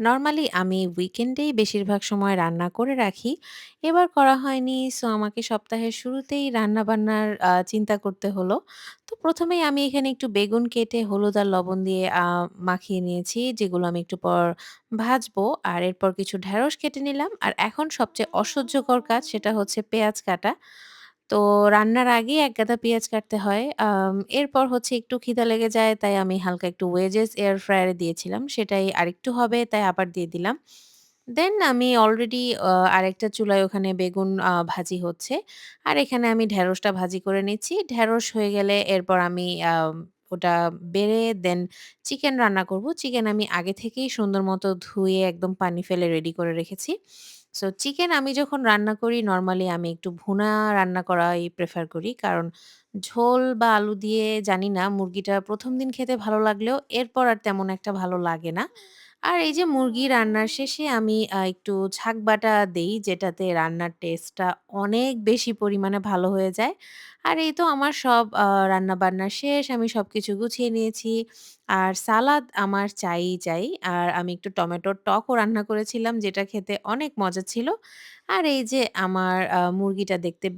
Normally আমি উইকেন্ডেই বেশিরভাগ সময় রান্না করে রাখি। এবার করা হয়নি। সো আমাকে সপ্তাহের শুরুতেই রান্নাবান্নার চিন্তা করতে হলো। তো ১ম এই আমি এখানে একটু বেগুন কেটে হলুদ আর লবণ দিয়ে মাখিয়ে নিয়েছি, যেগুলো আমি একটু পর ভাজবো। আর এরপর কিছু ঢেঁড়স কেটে নিলাম। আর এখন সবচেয়ে অসহ্যকর কাজ সেটা হচ্ছে পেঁয়াজ কাটা। তো রান্নার আগেই একগাদা পেঁয়াজ কাটতে হয়। এরপর হচ্ছে একটু খিদা লেগে যায়, তাই আমি হালকা একটু ওয়েজেস এয়ার ফ্রায়ারে দিয়েছিলাম। সেটাই আরেকটু হবে, তাই আবার দিয়ে দিলাম। দেন আমি অলরেডি আরেকটা চুলায় ওখানে বেগুন ভাজি হচ্ছে। আর এখানে আমি ঢেঁড়সটা ভাজি করে নিচ্ছি। ঢেঁড়স হয়ে গেলে এরপর আমি ওটা বেড়ে দেন চিকেন রান্না করব। চিকেন আমি আগে থেকেই সুন্দর মতো ধুয়ে একদম পানি ফেলে রেডি করে রেখেছি। সো চিকেন আমি যখন রান্না করি নরমালি আমি একটু ভুনা রান্না করাই প্রেফার করি। কারণ ঝোল বা আলু দিয়ে জানি না মুরগিটা ১ম দিন খেতে ভালো লাগলেও এরপর আর তেমন একটা ভালো লাগে না। আর এই যে মুরগি রান্নার শেষে আমি একটু ঝাঁক বাটা দেই, যেটাতে রান্নার টেস্টটা অনেক বেশি পরিমাণে ভালো হয়ে যায়। আর এই তো আমার সব রান্না-বান্না শেষ। আমি সবকিছু গুছিয়ে নিয়েছি। আর সালাদ আমার চাইই চাই। আর আমি একটু টমেটোর টকও রান্না করেছিলাম, যেটা খেতে অনেক মজা ছিল। আর এই যে আমার মুরগিটা দেখতে